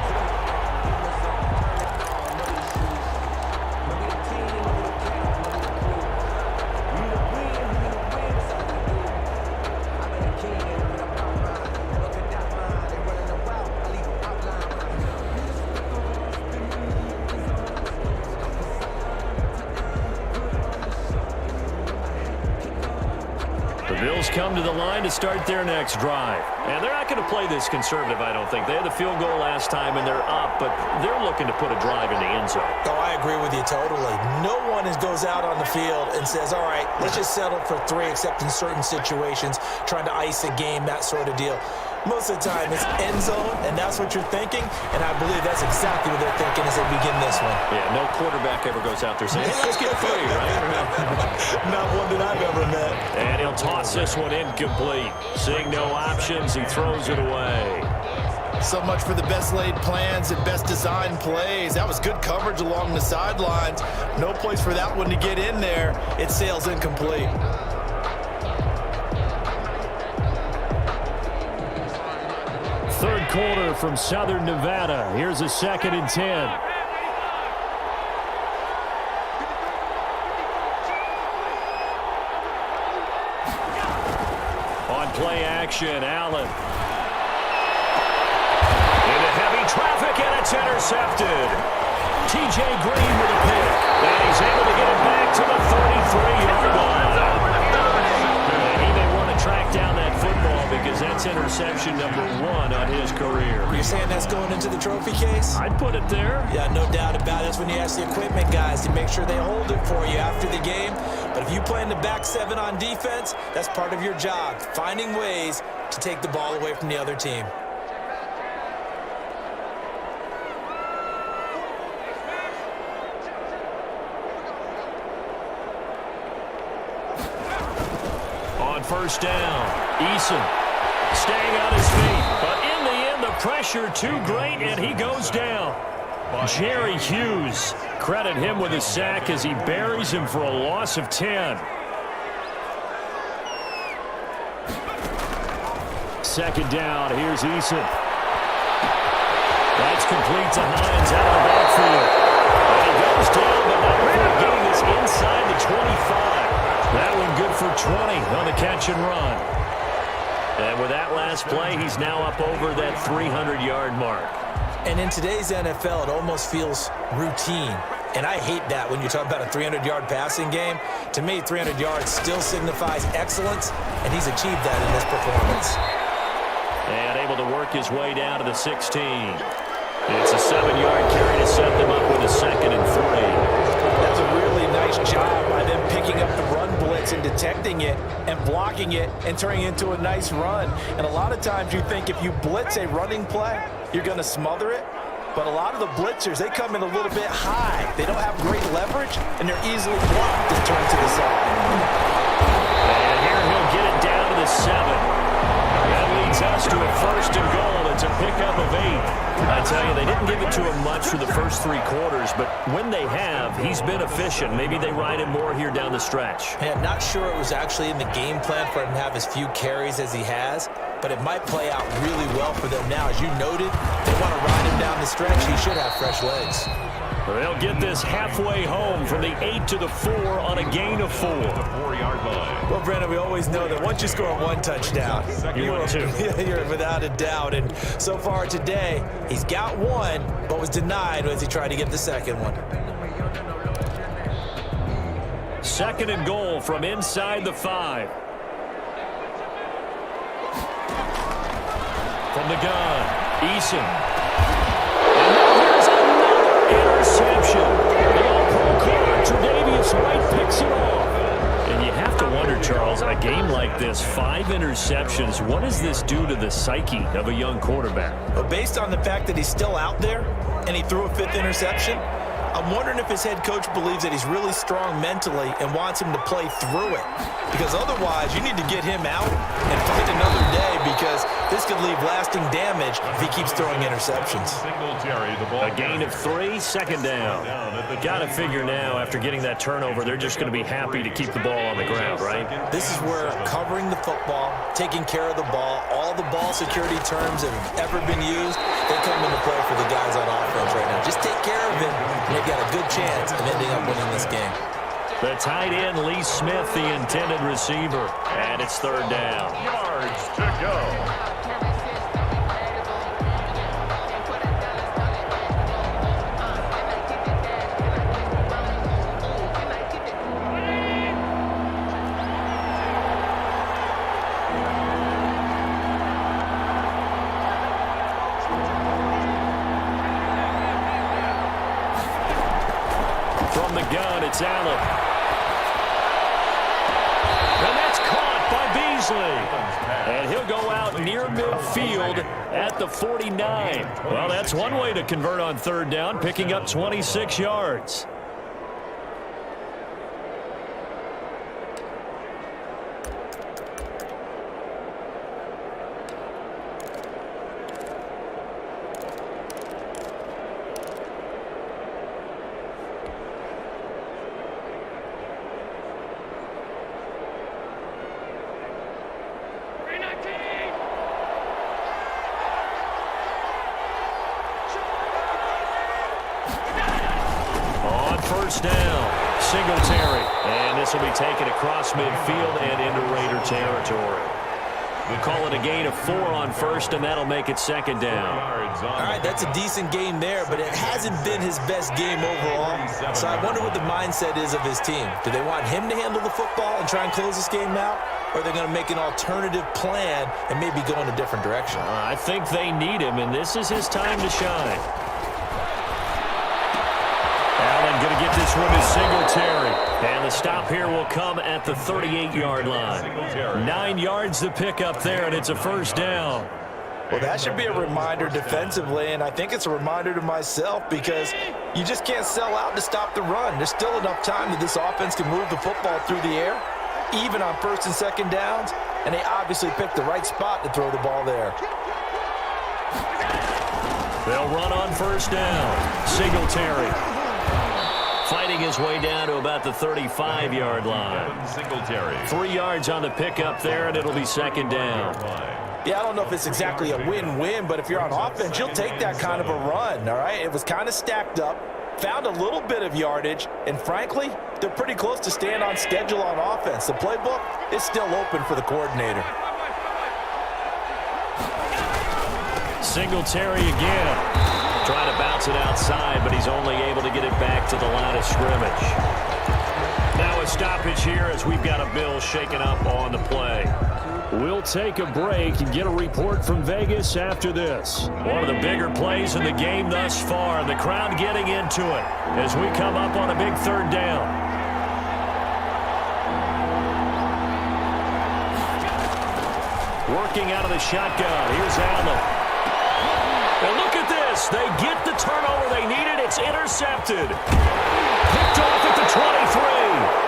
Bills come to the line to start their next drive. And they're not going to play this conservative, I don't think. They had the field goal last time, and they're up, but they're looking to put a drive in the end zone. Oh, I agree with you totally. No one goes out on the field and says, all right, let's just settle for 3, except in certain situations, trying to ice a game, that sort of deal. Most of the time, it's end zone, and that's what you're thinking, and I believe that's exactly what they're thinking as they begin this one. Yeah, no quarterback ever goes out there saying, hey, let's get free, right? Not one that I've ever met. And he'll toss this one incomplete. Seeing no options, he throws it away. So much for the best laid plans and best designed plays. That was good coverage along the sidelines. No place for that one to get in there. It sails incomplete. Third quarter from Southern Nevada. Here's a 2nd and 10. On play action, Allen. Into heavy traffic, and it's intercepted. T.J. Green with a pick. And he's able to get it back to the 33-yard line. He may want to track down that football because that's interception number 1 on his career. You're saying that's going into the trophy case? I'd put it there. Yeah, no doubt about it. That's when you ask the equipment guys to make sure they hold it for you after the game. But if you play in the back 7 on defense, that's part of your job, finding ways to take the ball away from the other team. On first down, Eason staying on his feet. But in the end, the pressure too great, and he goes down. Jerry Hughes, credit him with a sack as he buries him for a loss of 10. Second down, here's Eason. That's complete to Hines out of the backfield. And he goes down, but not before getting this inside the 25. That one good for 20 on the catch and run. And with that last play, he's now up over that 300-yard mark. And in today's NFL, it almost feels routine. And I hate that when you talk about a 300-yard passing game. To me, 300 yards still signifies excellence, and he's achieved that in this performance. And able to work his way down to the 16. It's a 7-yard carry to set them up with a 2nd and 3. That's a really nice job by them picking up the run blitz and detecting it and blocking it and turning it into a nice run. And a lot of times you think if you blitz a running play, you're going to smother it. But a lot of the blitzers, they come in a little bit high. They don't have great leverage, and they're easily blocked and turned to the side. And here he'll get it down to the 7. That leads us to a 1st and goal. It's a pickup of 8. I tell you, they didn't give it to him much for the first 3 quarters, but when they have, he's been efficient. Maybe they ride him more here down the stretch. Hey, I'm not sure it was actually in the game plan for him to have as few carries as he has, but it might play out really well for them now. As you noted, they want to ride him down the stretch. He should have fresh legs. They'll get this halfway home from the 8 to the 4 on a gain of 4. The 4-yard line. Well, Brandon, we always know that once you score 1 touchdown, you're without a doubt. And so far today, he's got 1, but was denied as he tried to get the 2nd one. 2nd and goal from inside the 5. From the gun, Eason. And now here's another interception. The all-pro corner, Tre'Davious White, picks it off. And you have to wonder, Charles, a game like this, 5 interceptions, what does this do to the psyche of a young quarterback? But based on the fact that he's still out there and he threw a 5th interception, I'm wondering if his head coach believes that he's really strong mentally and wants him to play through it. Because otherwise, you need to get him out and fight another day, because this could leave lasting damage if he keeps throwing interceptions. A gain of 3, 2nd down. Got to figure now, after getting that turnover, they're just going to be happy to keep the ball on the ground, right? This is where covering the football, taking care of the ball, all the ball security terms that have ever been used, they come into play for the guys on offense right now. Just take care of it, and they've got a good chance of ending up winning this game. The tight end, Lee Smith, the intended receiver. And it's 3rd down. Yards to go. From the gun, it's Allen. And that's caught by Beasley. And he'll go out near midfield at the 49. Well, that's one way to convert on 3rd down, picking up 26 yards. First down, Singletary. And this will be taken across midfield and into Raider territory. We'll call it a gain of 4 on 1st, and that'll make it 2nd down. All right, that's a decent game there, but it hasn't been his best game overall. So I wonder what the mindset is of his team. Do they want him to handle the football and try and close this game out? Or are they going to make an alternative plan and maybe go in a different direction? I think they need him, and this is his time to shine. Allen going to get this one to Singletary. And the stop here will come at the 38-yard line. 9 yards to pick up there, and it's a 1st down. Well, that should be a reminder defensively, and I think it's a reminder to myself, because you just can't sell out to stop the run. There's still enough time that this offense can move the football through the air, even on 1st and 2nd downs, and they obviously picked the right spot to throw the ball there. They'll run on 1st down. Singletary fighting his way down to about the 35-yard line. Singletary. 3 yards on the pickup there, and it'll be 2nd down. Yeah, I don't know if it's exactly a win-win, but if you're on offense, you'll take that kind of a run, all right? It was kind of stacked up, found a little bit of yardage, and frankly, they're pretty close to staying on schedule on offense. The playbook is still open for the coordinator. Singletary again. Trying to bounce it outside, but he's only able to get it back to the line of scrimmage. Now a stoppage here as we've got a Bills shaken up on the play. We'll take a break and get a report from Vegas after this. One of the bigger plays in the game thus far, and the crowd getting into it as we come up on a big third down. Working out of the shotgun. Here's Allen. And look at this. They get the turnover they needed. It's intercepted. Picked off at the 23.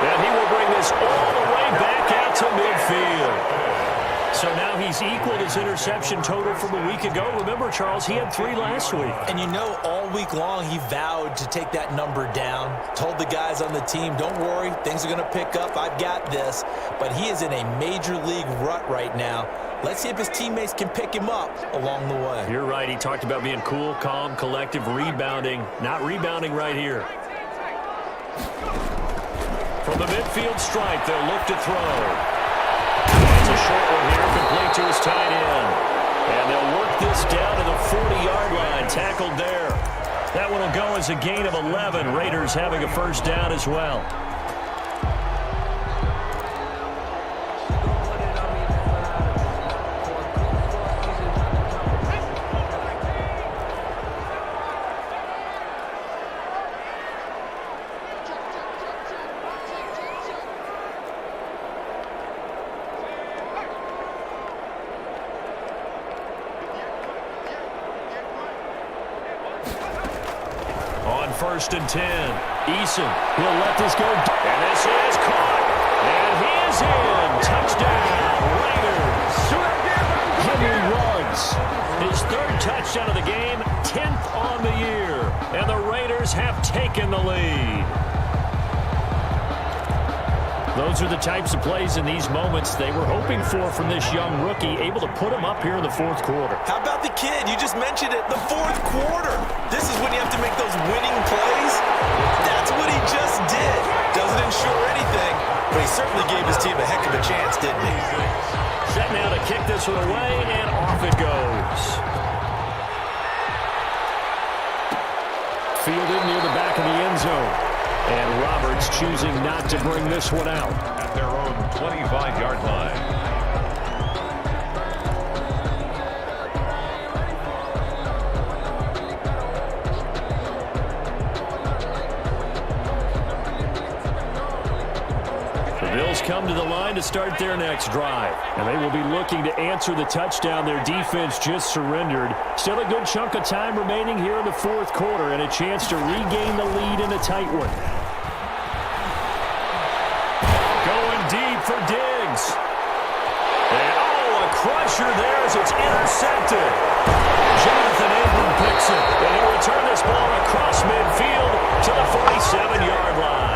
And he will bring this all the way back out to midfield. So now he's equaled his interception total from a week ago. Remember, Charles, he had 3 last week. And you know, all week long he vowed to take that number down. Told the guys on the team, don't worry, things are going to pick up. I've got this. But he is in a major league rut right now. Let's see if his teammates can pick him up along the way. You're right. He talked about being cool, calm, collective, rebounding. Not rebounding right here. From the midfield stripe, they'll look to throw. It's a short one here, complete to his tight end. And they'll work this down to the 40-yard line, tackled there. That one will go as a gain of 11. Raiders having a first down as well. First and 10. Eason, he'll let this go. And this is caught. And he is in. Touchdown, Raiders. Henry Ruggs, his 3rd touchdown of the game, 10th on the year. And the Raiders have taken the lead. Those are the types of plays in these moments they were hoping for from this young rookie, able to put him up here in the 4th quarter. How about the kid? You just mentioned it, the 4th quarter. This is when you have to make those winning plays. That's what he just did. Doesn't ensure anything, but he certainly gave his team a heck of a chance, didn't he? Set now to kick this one away, and off it goes. Fielded near the back of the end zone. And Roberts choosing not to bring this one out. At their own 25-yard line. Bills come to the line to start their next drive. And they will be looking to answer the touchdown their defense just surrendered. Still a good chunk of time remaining here in the 4th quarter and a chance to regain the lead in a tight one. Going deep for Diggs. And a crusher there as it's intercepted. Jonathan Abram picks it. And he'll return this ball across midfield to the 47-yard line.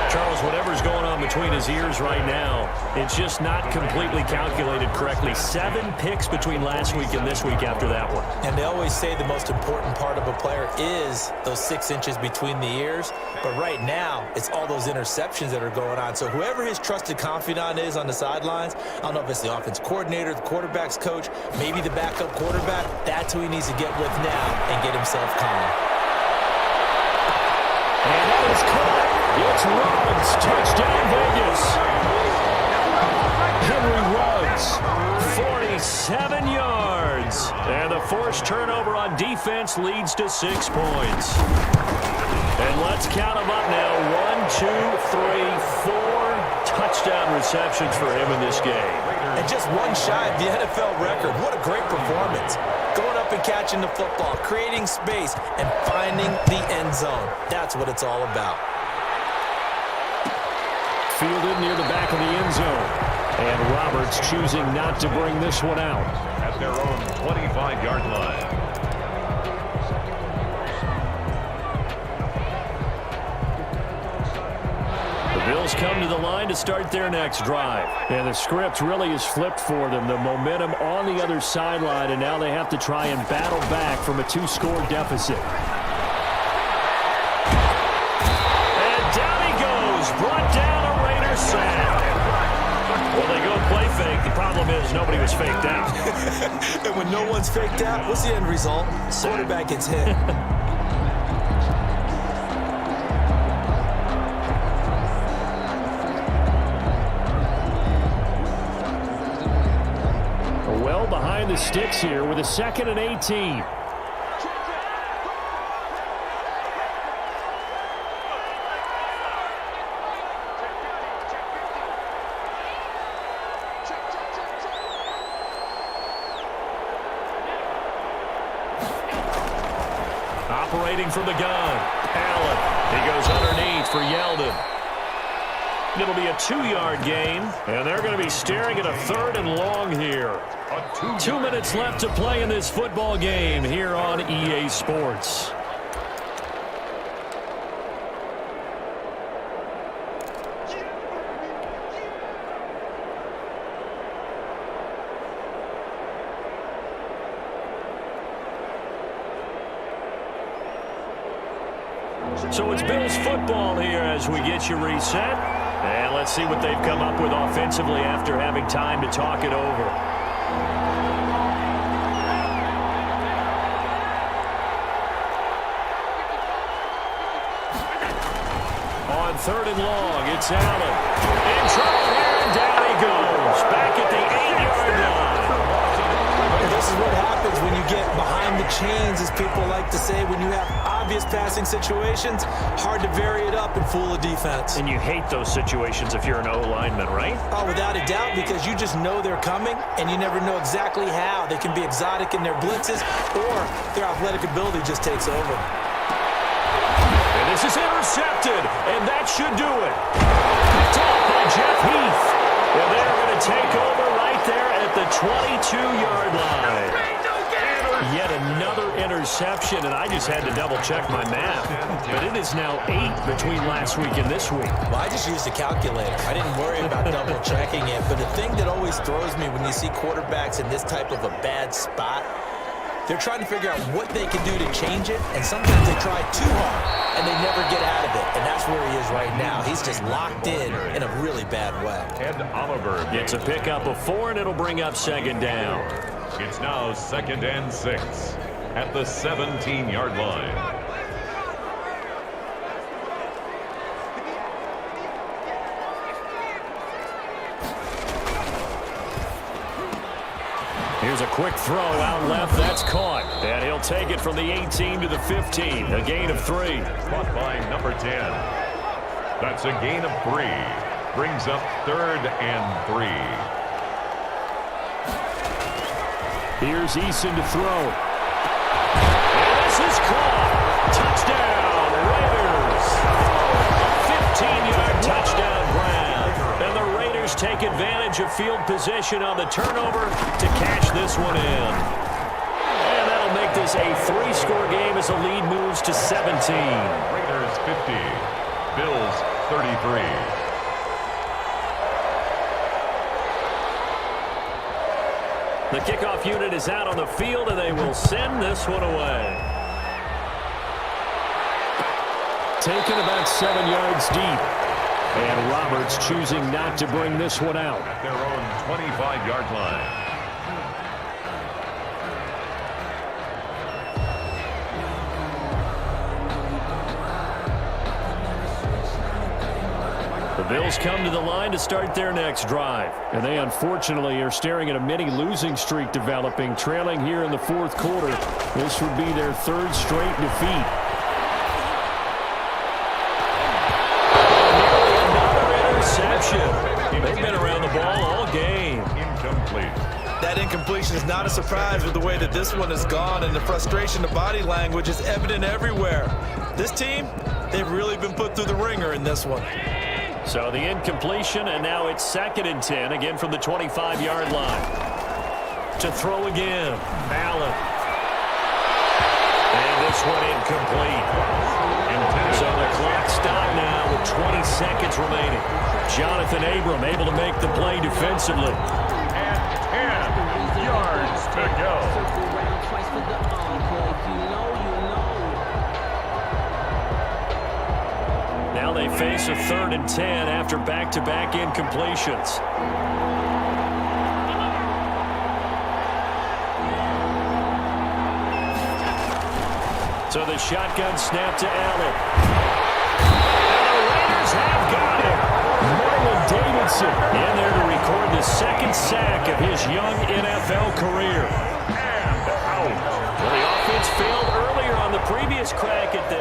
Charles, whatever's going on between his ears right now, it's just not completely calculated correctly. 7 picks between last week and this week after that one. And they always say the most important part of a player is those 6 inches between the ears. But right now, it's all those interceptions that are going on. So whoever his trusted confidant is on the sidelines, I don't know if it's the offense coordinator, the quarterback's coach, maybe the backup quarterback, that's who he needs to get with now and get himself calm. And that is caught. It's Ruggs. Touchdown, Vegas. Henry Ruggs, 47 yards. And the forced turnover on defense leads to 6 points. And let's count them up now. 1, 2, 3, 4 touchdown receptions for him in this game. And just one shy of the NFL record. What a great performance. Going up and catching the football, creating space, and finding the end zone. That's what it's all about. Fielded near the back of the end zone. And Roberts choosing not to bring this one out. At their own 25-yard line. The Bills come to the line to start their next drive. And the script really is flipped for them. The momentum on the other sideline, and now they have to try and battle back from a 2-score deficit. And down he goes. Brought down a Raiders sack. Well, they go play fake. The problem is nobody was faked out. And when no one's faked out, what's the end result? Quarterback gets hit. Well behind the sticks here with a 2nd and 18. Operating from the gun, Allen. He goes underneath for Yeldon. It'll be a 2-yard gain, and they're going to be staring at a 3rd and long here. 2 minutes left to play in this football game here on EA Sports. So it's Bills football here as we get you reset. And let's see what they've come up with offensively after having time to talk it over. On 3rd and long, it's Allen. In trouble here, and down he goes. Back at the 8-yard line. This is what happens when you get behind the chains, as people like to say. When you have obvious passing situations, hard to vary it up and fool a defense. And you hate those situations if you're an O-lineman, right? Oh, without a doubt, because you just know they're coming, and you never know exactly how. They can be exotic in their blitzes, or their athletic ability just takes over. And this is intercepted, and that should do it. Picked off by Jeff Heath. And they're going to take over right there at the 22-yard line. Yet another interception, and I just had to double-check my math. But it is now 8 between last week and this week. Well, I just used a calculator. I didn't worry about double-checking it. But the thing that always throws me when you see quarterbacks in this type of a bad spot, they're trying to figure out what they can do to change it, and sometimes they try too hard, and they never get out of it. And that's where he is right now. He's just locked in a really bad way. And Oliver gets a pickup of 4, and it'll bring up 2nd down. It's now 2nd and 6 at the 17-yard line. Here's a quick throw out left. That's caught. And he'll take it from the 18 to the 15. A gain of 3. Caught by number 10. That's a gain of 3. Brings up 3rd and 3. Here's Eason to throw. And this is caught. Touchdown, Raiders. A 15-yard touchdown grab. And the Raiders take advantage of field position on the turnover to cash this one in. And that'll make this a 3-score game as the lead moves to 17. Raiders 50. Bills 33. The kickoff unit is out on the field, and they will send this one away. Taken about 7 yards deep. And Roberts choosing not to bring this one out. At their own 25-yard line. The Bills come to the line to start their next drive. And they unfortunately are staring at a mini losing streak developing, trailing here in the 4th quarter. This would be their 3rd straight defeat. Another interception. They've been around the ball all game. Incomplete. That incompletion is not a surprise with the way that this one has gone, and the frustration, the body language is evident everywhere. This team, they've really been put through the ringer in this one. So the incompletion, and now it's 2nd and 10, again from the 25-yard line. To throw again, Allen. And this one incomplete. So the clock stopped now with 20 seconds remaining. Jonathan Abram able to make the play defensively. And 10 yards to go. they face a 3rd and 10 after back-to-back incompletions. So the shotgun snap to Allen. And the Raiders have got him. Marlon Davidson in there to record the 2nd sack of his young NFL career. And out. Well, the offense failed earlier on the previous crack at this.